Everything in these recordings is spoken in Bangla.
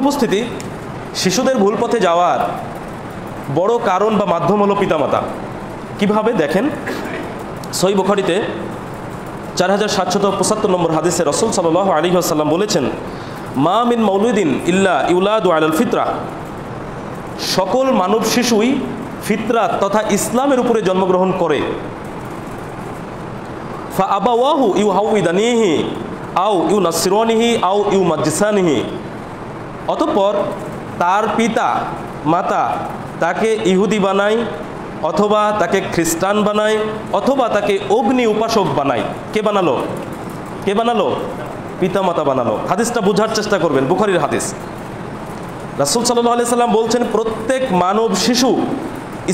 উপস্থিতি, শিশুদের ভুল পথে যাওয়ার বড় কারণ বা মাধ্যম হলো পিতামাতা। কিভাবে দেখেন, সহিহ বুখারীতে 4775 নম্বর হাদিসে রাসূল সাল্লাল্লাহু আলাইহি ওয়াসাল্লাম বলেছেন, মা মিন মাউলুদিন ইল্লা ইউলাদু আলাল ফিতরা, সকল মানব শিশুই ফিতরাত তথা ইসলামের উপরে জন্মগ্রহণ করে। ফা আবাওয়াহু ইউহাউইদানিহি আও ইউনাসসিরানিহি আও ইউমাজ্জিসানিহি, অতঃপর তার পিতা মাতা তাকে ইহুদি বানায় অথবা তাকে খ্রিস্টান বানায় অথবা তাকে অগ্নি উপাসক বানায়। কে বানালো? কে বানালো? পিতামাতা বানালো। হাদিসটা বোঝার চেষ্টা করবেন, বুখারীর হাদিস। রাসূল সাল্লাল্লাহু আলাইহি সাল্লাম বলছেন, প্রত্যেক মানব শিশু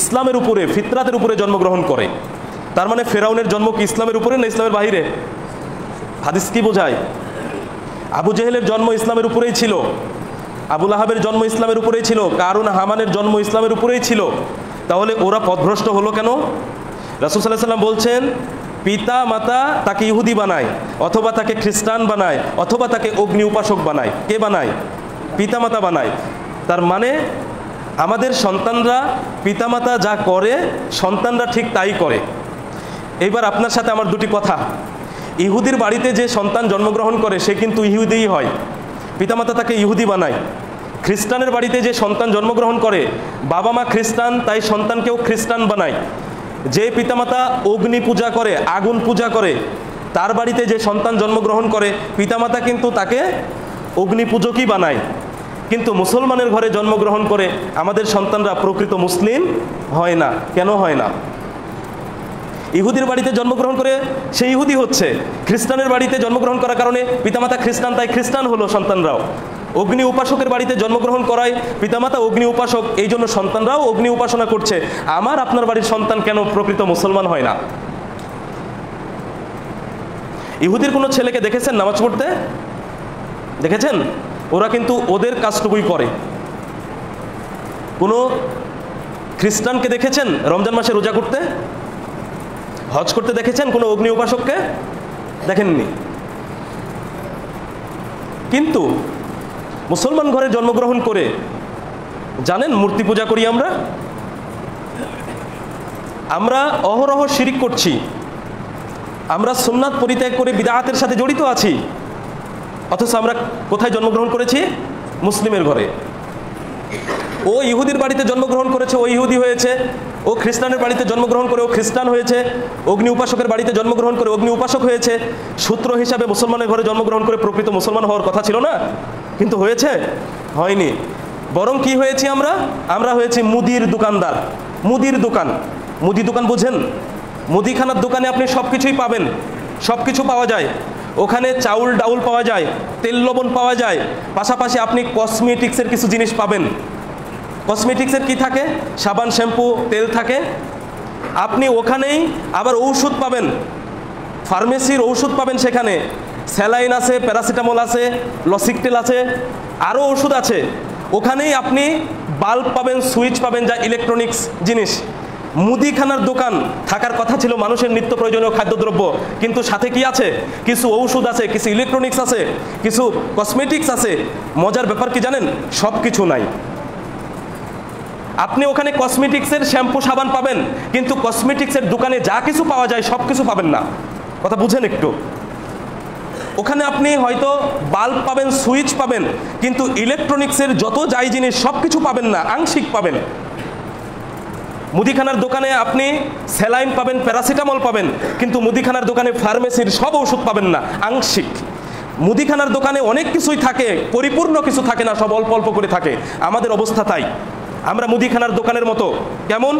ইসলামের উপরে, ফিতরাতের উপরে জন্মগ্রহণ করে। তার মানে ফেরাউনের জন্ম কি ইসলামের উপরে না ইসলামের বাইরে? হাদিস কি বোঝায়? আবু জেহেলের জন্ম ইসলামের উপরেই ছিল, আবু লাহাবের জন্ম ইসলামের উপরেই ছিল, কারুন হামানের জন্ম ইসলামের উপরেই ছিল। তাহলে ওরা পথভ্রষ্ট হলো কেন? রাসূল সাল্লাল্লাহু আলাইহি সাল্লাম বলছেন, পিতা মাতা তাকে ইহুদি বানায় অথবা তাকে খ্রিস্টান বানায় অথবা তাকে অগ্নি উপাসক বানায়। কে বানায়? পিতামাতা বানায়। তার মানে আমাদের সন্তানরা পিতামাতা যা করে সন্তানরা ঠিক তাই করে। এইবার আপনার সাথে আমার দুটি কথা। ইহুদির বাড়িতে যে সন্তান জন্মগ্রহণ করে সে কিন্তু ইহুদিই হয়, পিতামাতা তাকে ইহুদি বানায়। খ্রিস্টানের বাড়িতে যে সন্তান জন্মগ্রহণ করে, বাবা মা খ্রিস্টান তাই সন্তানকেও খ্রিস্টান বানায়। যে পিতামাতা অগ্নি পূজা করে, আগুন পূজা করে, তার বাড়িতে যে সন্তান জন্মগ্রহণ করে পিতামাতা কিন্তু তাকে অগ্নি পূজকই বানায়। কিন্তু মুসলমানের ঘরে জন্মগ্রহণ করে আমাদের সন্তানরা প্রকৃত মুসলিম হয় না। কেন হয় না? ইহুদির বাড়িতে জন্মগ্রহণ করে সে ইহুদি হচ্ছে, খ্রিস্টানের বাড়িতে জন্মগ্রহণ করার কারণে পিতামাতা খ্রিস্টান তাই খ্রিস্টান হলো সন্তানরাও। অগ্নি উপাসকের বাড়িতে জন্মগ্রহণ করায় পিতামাতা অগ্নি উপাসক, এই জন্য সন্তানরাও অগ্নি উপাসনা করছে। আমার আপনার বাড়ির সন্তান কেন প্রকৃত মুসলমান হয় না? ইহুদির কোনো ছেলেকে দেখেছেন নামাজ পড়তে? দেখেছেন? ওরা কিন্তু ওদের কাজটুকুই করে। কোনো খ্রিস্টানকে দেখেছেন রমজান মাসে রোজা করতে? হজ করতে দেখেছেন কোনো অগ্নি উপাসককে? দেখেননি। কিন্তু মুসলমান ঘরে জন্মগ্রহণ করে জানেন মূর্তি পূজা করি আমরা। আমরা অহরহ শিরিক করছি, আমরা সুন্নাত পরিত্যাগ করে বিদআতের সাথে জড়িত আছি। অথচ আমরা কোথায় জন্মগ্রহণ করেছি? মুসলিমের ঘরে। ও ইহুদির বাড়িতে জন্মগ্রহণ করেছে, ও ইহুদি হয়েছে। ও খ্রিস্টানের বাড়িতে জন্মগ্রহণ করে ও খ্রিস্টান হয়েছে। অগ্নি উপাসকের বাড়িতে জন্মগ্রহণ করে অগ্নি উপাসক হয়েছে। সূত্র হিসাবে মুসলমানের ঘরে জন্মগ্রহণ করে প্রকৃত মুসলমান হওয়ার কথা ছিল না, কিন্তু হয়েছে? হয়নি। বরং কি হয়েছি আমরা? আমরা হয়েছি মুদির দোকানদার। মুদির দোকান, মুদি দোকান বুঝেন? মুদিখানার দোকানে আপনি সব কিছুই পাবেন, সব কিছু পাওয়া যায়। ওখানে চাউল ডাউল পাওয়া যায়, তেল লবণ পাওয়া যায়, পাশাপাশি আপনি কসমেটিক্সের কিছু জিনিস পাবেন। কসমেটিক্সের কি থাকে? সাবান, শ্যাম্পু, তেল থাকে। আপনি ওখানেই আবার ঔষধ পাবেন, ফার্মেসির ঔষধ পাবেন। সেখানে স্যালাইন আছে, প্যারাসিটামল আছে, লসিকটেল আছে, আরও ওষুধ আছে। ওখানেই আপনি বাল্ব পাবেন, সুইচ পাবেন, যা ইলেকট্রনিক্স জিনিস। মুদিখানার দোকান থাকার কথা ছিল মানুষের নিত্য প্রয়োজনীয় খাদ্যদ্রব্য, কিন্তু সাথে কি আছে? কিছু ঔষধ আছে, কিছু ইলেকট্রনিক্স আছে, কিছু কসমেটিক্স আছে। মজার ব্যাপার কি জানেন? সব কিছু নাই। আপনি ওখানে কসমেটিক্সের শ্যাম্পু সাবান পাবেন, কিন্তু কসমেটিক্সের দোকানে যা কিছু পাওয়া যায় সব কিছু পাবেন না। কথা বুঝেন একটু? ওখানে আপনি হয়তো বাল্ব পাবেন, সুইচ পাবেন, কিন্তু ইলেকট্রনিক্সের যত যাই জিনিস সব কিছু পাবেন না, আংশিক পাবেন। মুদিখানার দোকানে আপনি স্যালাইন পাবেন, প্যারাসিটামল পাবেন, কিন্তু মুদিখানার দোকানে ফার্মেসির সব ওষুধ পাবেন না, আংশিক। মুদিখানার দোকানে অনেক কিছুই থাকে, পরিপূর্ণ কিছু থাকে না, সব অল্প অল্প করে থাকে। আমাদের অবস্থা তাই। আমরা মুদিখানার দোকানের মতো। কেমন?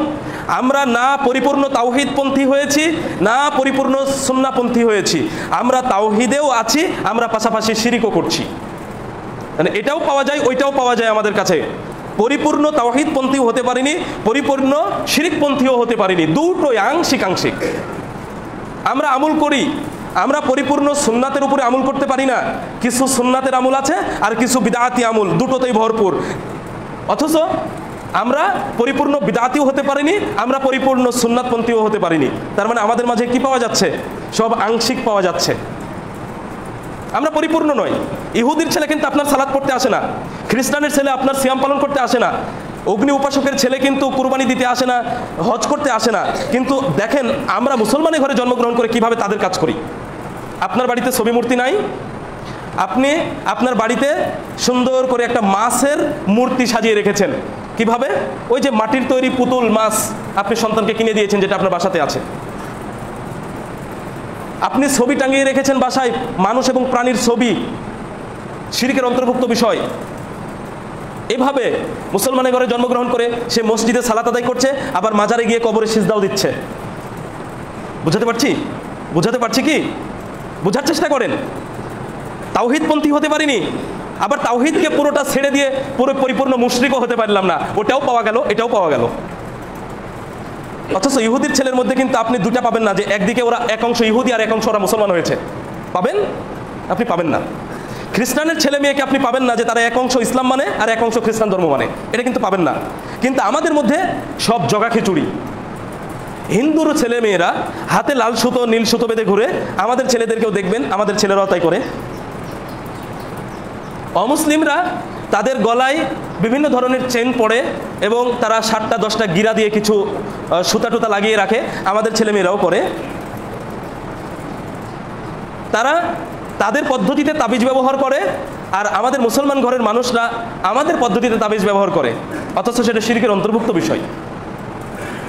আমরা না পরিপূর্ণ তাওহীদপন্থী হয়েছি, না পরিপূর্ণ সুন্নাহপন্থী হয়েছি। আমরা তাওহীদেও আছি, আমরা পাশাপাশি শিরিকও করছি। মানে এটাও পাওয়া যায়, ওইটাও পাওয়া যায় আমাদের কাছে। পরিপূর্ণ তাওহীদপন্থীও হতে পারিনি, পরিপূর্ণ শিরিকপন্থীও হতে পারিনি, দুটোই আংশিক আংশিক। আমরা আমল করি, আমরা পরিপূর্ণ সুন্নাতের উপরে আমল করতে পারি না। কিছু সুন্নাতের আমল আছে আর কিছু বিদআতি আমল, দুটোতেই ভরপুর। অথচ আমরা পরিপূর্ণ বিদআতিও হতে পারিনি, আমরা পরিপূর্ণ সুন্নাতপন্থীও হতে পারিনি। তার মানে আমাদের মাঝে কি পাওয়া যাচ্ছে? সব আংশিক পাওয়া যাচ্ছে। আমরা পরিপূর্ণ নই। ইহুদির ছেলে কিন্তু আপনার সালাত পড়তে আসে না, খ্রিস্টানের ছেলে আপনার সিয়াম পালন করতে আসে না, অগ্নি উপাসকের ছেলে কিন্তু কুরবানি দিতে আসে না, হজ করতে আসে না। কিন্তু দেখেন আমরা মুসলমানের ঘরে জন্মগ্রহণ করে কিভাবে তাদের কাজ করি। আপনার বাড়িতে ছবি মূর্তি নাই, আপনি আপনার বাড়িতে সুন্দর করে একটা মাছের মূর্তি সাজিয়ে রেখেছেন। কিভাবে? ওই যে মাটির তৈরি পুতুল মাছ আপনি সন্তানকে কিনে দিয়েছেন, যেটা আপনার বাসাতে আছে। আপনি ছবি টাঙিয়ে রেখেছেন বাসায়, মানুষ এবং প্রাণীর ছবি, শিরকের অন্তর্ভুক্ত বিষয়। এভাবে মুসলমানের ঘরে জন্মগ্রহণ করে সে মসজিদে সালাত আদায় করছে, আবার মাজারে গিয়ে কবরে সিজদাও দিচ্ছে। বুঝাতে পারছি কি? বোঝার চেষ্টা করেন। তাওহীদপন্থী হতে পারিনি, আবার তাওহীদকে পুরোটা ছেড়ে দিয়ে পুরো পরিপূর্ণ মুশরিকও হতে পারলাম না। ওটাও পাওয়া গেল, এটাও পাওয়া গেল। অথচ ইহুদির ছেলের মধ্যে কিন্তু আপনি দুটা পাবেন না, যে একদিকে ওরা এক অংশ ইহুদি আর এক অংশ ওরা মুসলমান হয়েছে। পাবেন? আপনি পাবেন না। খ্রিস্টানের ছেলে মেয়েকে আপনি পাবেন না যে তারা এক অংশ ইসলাম মানে আর এক অংশ খ্রিস্টান ধর্ম মানে, এটা কিন্তু পাবেন না। কিন্তু আমাদের মধ্যে সব জগা খিচুড়ি। হিন্দুর ছেলে মেয়েরা হাতে লাল সুতো নীল সুতো বেঁধে ঘুরে, আমাদের ছেলেদেরকেও দেখবেন, আমাদের ছেলেরাও তাই করে। অমুসলিমরা তাদের গলায় বিভিন্ন ধরনের চেন পরে এবং তারা 7টা 10টা গিরা দিয়ে কিছু সুতা টুতা লাগিয়ে রাখে, আমাদের ছেলেমেয়েরাও করে। তারা তাদের পদ্ধতিতে তাবিজ ব্যবহার করে, আর আমাদের মুসলমান ঘরের মানুষরা আমাদের পদ্ধতিতে তাবিজ ব্যবহার করে, অথচ সেটা শিরকের অন্তর্ভুক্ত বিষয়।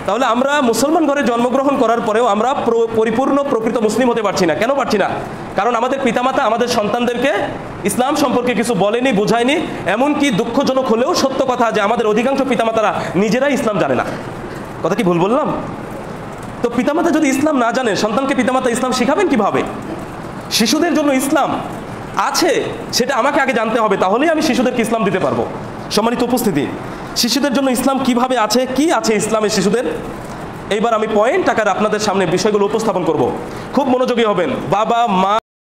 তাহলে আমরা মুসলমান ঘরে জন্মগ্রহণ করার পরেও আমরা পরিপূর্ণ প্রকৃত মুসলিম হতে পারছি না। কেন পারছি না? কারণ আমাদের পিতামাতা আমাদের সন্তানদেরকে ইসলাম সম্পর্কে কিছু বলেনি, বোঝায়নি। এমনকি দুঃখজনক হলেও সত্য কথা যে আমাদের অধিকাংশ পিতামাতারা নিজেরাই ইসলাম জানে না। কথা কি ভুল বললাম? তো পিতামাতা যদি ইসলাম না জানে, সন্তানকে পিতামাতা ইসলাম শেখাবেন কিভাবে? শিশুদের জন্য ইসলাম আছে, সেটা আমাকে আগে জানতে হবে, তাহলেই আমি শিশুদেরকে ইসলাম দিতে পারবো। সম্মানিত উপস্থিতি, শিশুদের জন্য ইসলাম কিভাবে আছে, কি আছে ইসলামে শিশুদের, এইবার আমি পয়েন্ট আকারে আপনাদের সামনে বিষয়গুলো উপস্থাপন করব। খুব মনোযোগী হবেন। বাবা মা